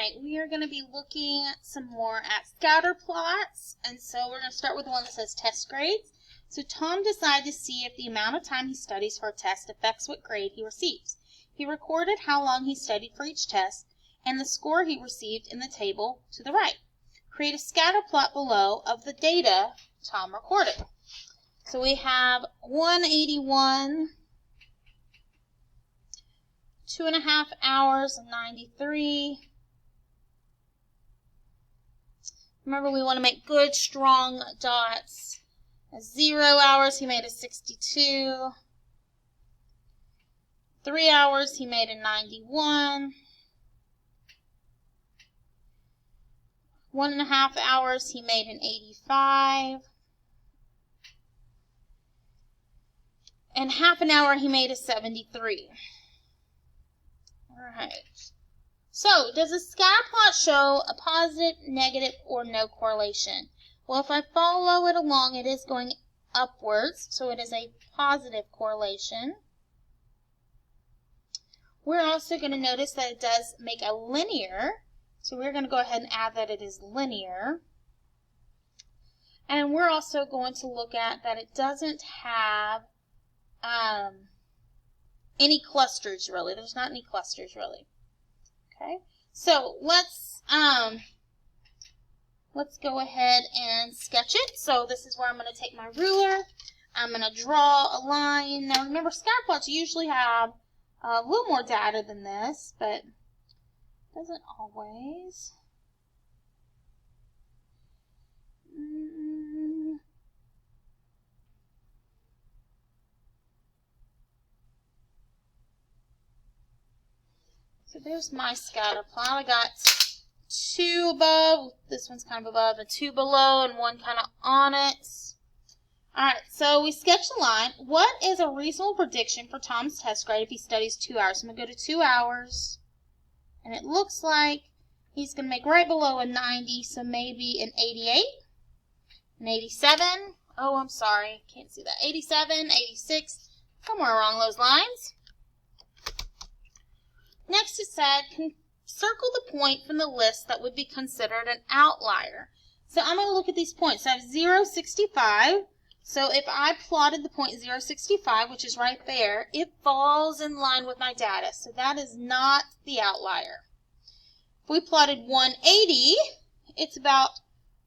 right, we are going to be looking some more at scatter plots, and so we're going to start with the one that says test grades. So Tom decided to see if the amount of time he studies for a test affects what grade he receives. He recorded how long he studied for each test and the score he received in the table to the right. Create a scatter plot below of the data Tom recorded. So we have 181, 2.5 hours and 93. Remember, we want to make good, strong dots. 0 hours, he made a 62. 3 hours, he made a 91. 1.5 hours, he made an 85. And half an hour, he made a 73. Alright. So, does a scatter plot show a positive, negative, or no correlation? Well, if I follow it along, it is going upwards, so it is a positive correlation. We're also going to notice that it does make a linear, so we're going to go ahead and add that it is linear. And we're also going to look at that it doesn't have any clusters, really. There's not any clusters, really. Okay, so let's go ahead and sketch it. So this is where I'm going to take my ruler. I'm going to draw a line. Now remember, scatter plots usually have a little more data than this, but it doesn't always. So there's my scatter plot. I got 2 above, this one's kind of above, and 2 below, and 1 kind of on it. Alright, so we sketched a line. What is a reasonable prediction for Tom's test grade if he studies 2 hours? I'm going to go to 2 hours, and it looks like he's going to make right below a 90, so maybe an 88, an 87. Oh, I'm sorry, can't see that. 87, 86, somewhere along those lines. Next it said, circle the point from the list that would be considered an outlier. So I'm going to look at these points. So I have 0, 65. So if I plotted the point 0, 65, which is right there, it falls in line with my data. So that is not the outlier. If we plotted 180, it's about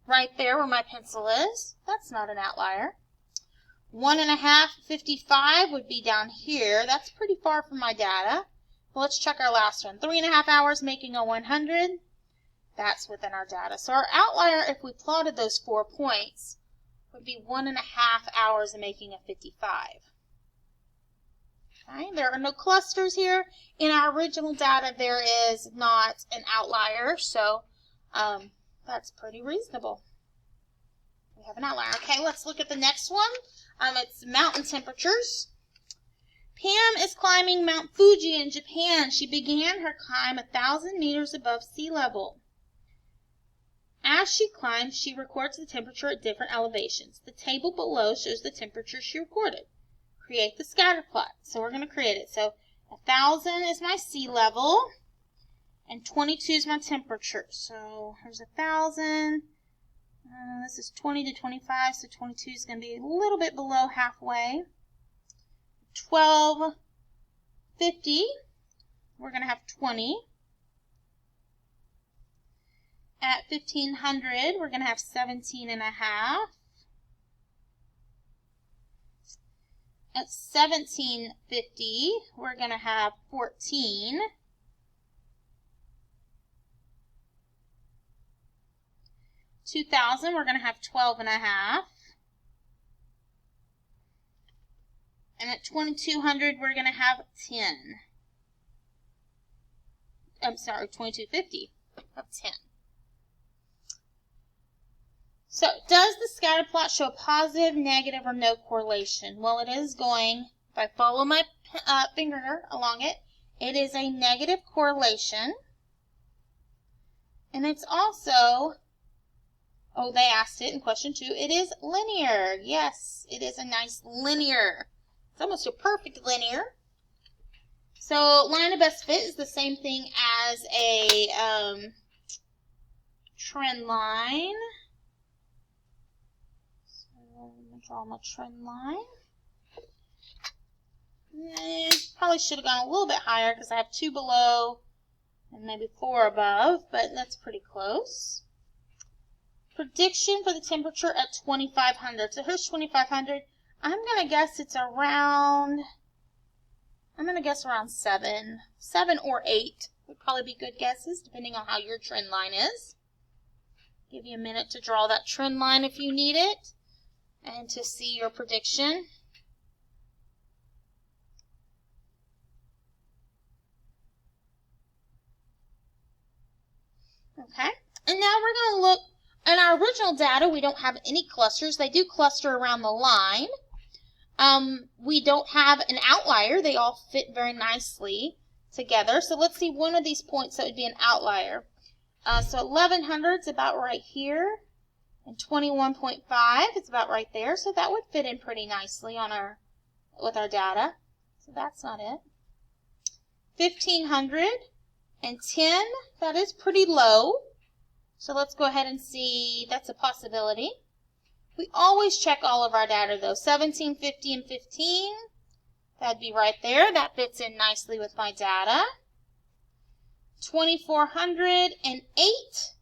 right there where my pencil is. That's not an outlier. 1.5, 55 would be down here. That's pretty far from my data. Well, let's check our last one. 3.5 hours making a 100. That's within our data. So our outlier, if we plotted those 4 points, would be 1.5 hours and making a 55. Okay, there are no clusters here. In our original data, there is not an outlier, so that's pretty reasonable. We have an outlier. Okay, let's look at the next one. It's mountain temperatures. Pam is climbing Mount Fuji in Japan. She began her climb 1,000 meters above sea level. As she climbs, she records the temperature at different elevations. The table below shows the temperature she recorded. Create the scatter plot. So we're going to create it. So 1,000 is my sea level, and 22 is my temperature. So here's 1,000. This is 20 to 25, so 22 is going to be a little bit below halfway. 1250, we're going to have 20. At 1500, we're going to have 17.5. At 1750, we're going to have 14. At 2000, we're going to have 12.5. And at 2200, we're going to have 10. I'm sorry, 2250 of 10. So, does the scatter plot show positive, negative, or no correlation? Well, it is going, if I follow my finger along it, it is a negative correlation. And it's also, oh, they asked it in question 2, it is linear. Yes, it is a nice linear. It's almost a perfect linear. So line of best fit is the same thing as a trend line. So I'm going to draw my trend line. Probably should have gone a little bit higher because I have 2 below and maybe 4 above, but that's pretty close. Prediction for the temperature at 2,500. So here's 2,500. I'm going to guess it's around, around 7. 7 or 8 would probably be good guesses, depending on how your trend line is. Give you a minute to draw that trend line if you need it, and to see your prediction. Okay, and now we're going to look. In our original data, we don't have any clusters. They do cluster around the line. We don't have an outlier. They all fit very nicely together. So let's see one of these points that would be an outlier. So 1100 is about right here, and 21.5 is about right there. So that would fit in pretty nicely on with our data. So that's not it. 1510, that is pretty low. So let's go ahead and see, that's a possibility. We always check all of our data though. 1750 and 15, that'd be right there. That fits in nicely with my data. 2408,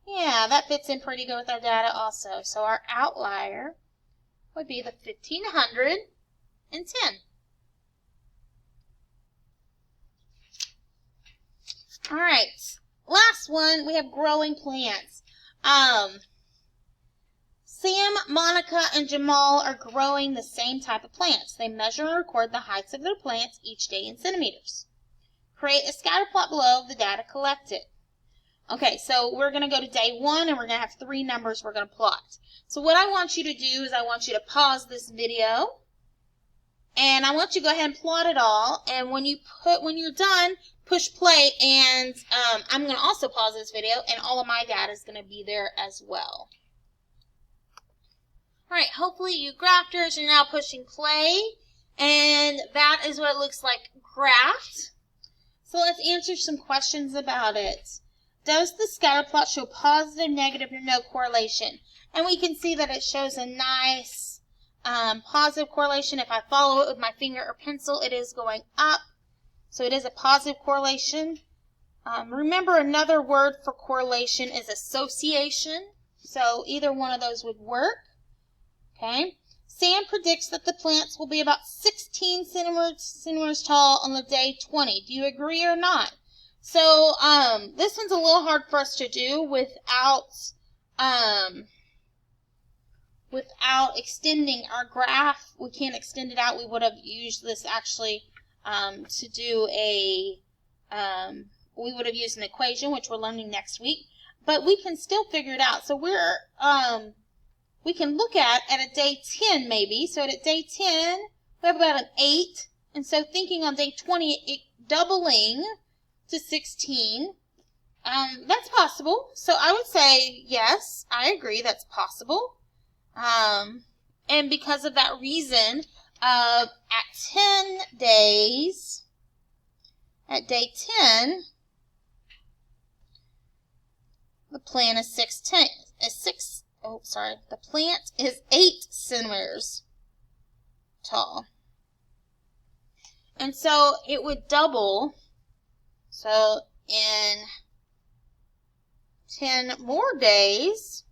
yeah, that fits in pretty good with our data also. So our outlier would be the 1510. All right. Last one, we have growing plants. Sam, Monica, and Jamal are growing the same type of plants. They measure and record the heights of their plants each day in centimeters. Create a scatter plot below of the data collected. Okay, so we're going to go to day 1, and we're going to have 3 numbers we're going to plot. So what I want you to do is I want you to pause this video, and I want you to go ahead and plot it all. And when you're done, push play, and I'm going to also pause this video, and all of my data is going to be there as well. All right, hopefully you graphers are now pushing play, and that is what it looks like graphed. So let's answer some questions about it. Does the scatter plot show positive, negative, or no correlation? And we can see that it shows a nice positive correlation. If I follow it with my finger or pencil, it is going up. So it is a positive correlation. Remember, another word for correlation is association. So either one of those would work. Okay. Sam predicts that the plants will be about 16 centimeters tall on the day 20. Do you agree or not? So this one's a little hard for us to do without extending our graph. We can't extend it out. We would have used this actually to do we would have used an equation, which we're learning next week, but we can still figure it out. So we can look at a day 10 maybe. So at day 10, we have about an 8, and so thinking on day 20, it doubling to 16, that's possible. So I would say, yes, I agree, that's possible. And because of that reason, at 10 days, at day 10, the plant is the plant is 8 centimeters tall. And so it would double. So in 10 more days,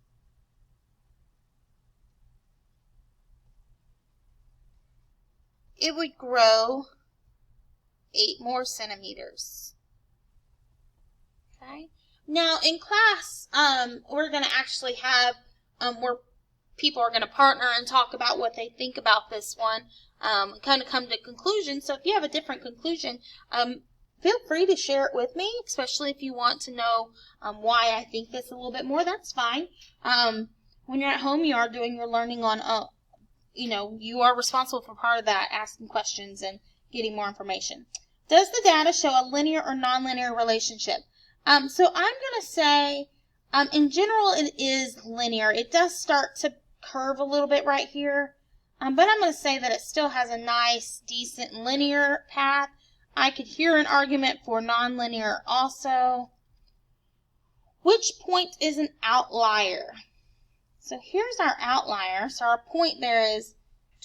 it would grow 8 more centimeters. Okay. Now in class, we're going to actually have where people are going to partner and talk about what they think about this one, kind of come to conclusions. So if you have a different conclusion, feel free to share it with me, especially if you want to know why I think this a little bit more. That's fine. When you're at home, you are doing your learning on, you are responsible for part of that, asking questions and getting more information. Does the data show a linear or nonlinear relationship? So I'm going to say, in general, it is linear. It does start to curve a little bit right here, but I'm going to say that it still has a nice, decent linear path. I could hear an argument for nonlinear also. Which point is an outlier? So here's our outlier. So our point there is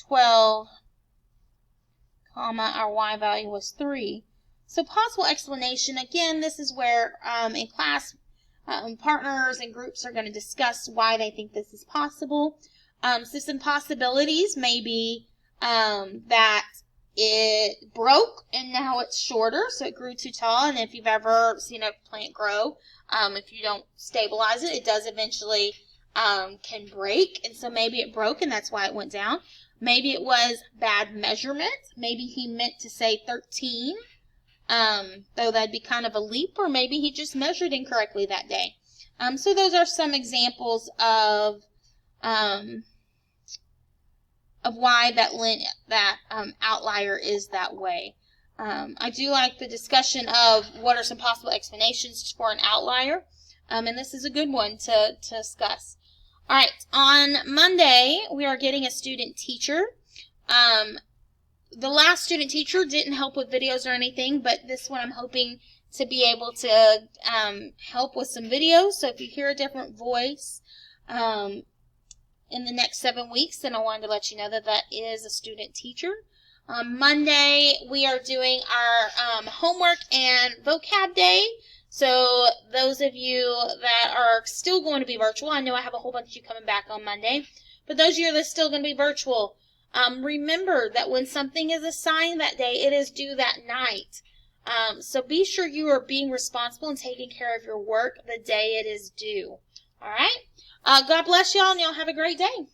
12, comma, our y value was 3. So possible explanation, again, this is where in class partners and groups are going to discuss why they think this is possible. So some possibilities may be that it broke and now it's shorter, so it grew too tall. And if you've ever seen a plant grow, if you don't stabilize it, it does eventually can break. And so maybe it broke and that's why it went down. Maybe it was bad measurement. Maybe he meant to say 13, though that'd be kind of a leap, or maybe he just measured incorrectly that day. So those are some examples of why that outlier is that way. I do like the discussion of what are some possible explanations for an outlier, and this is a good one to discuss. All right, on Monday, we are getting a student teacher. The last student teacher didn't help with videos or anything, but this one I'm hoping to be able to help with some videos. So if you hear a different voice in the next 7 weeks, then I wanted to let you know that that is a student teacher. Monday, we are doing our homework and vocab day. So those of you that are still going to be virtual, I know I have a whole bunch of you coming back on Monday, but those of you that are still going to be virtual, remember that when something is assigned that day, it is due that night. So be sure you are being responsible and taking care of your work the day it is due. All right? God bless y'all, and y'all have a great day.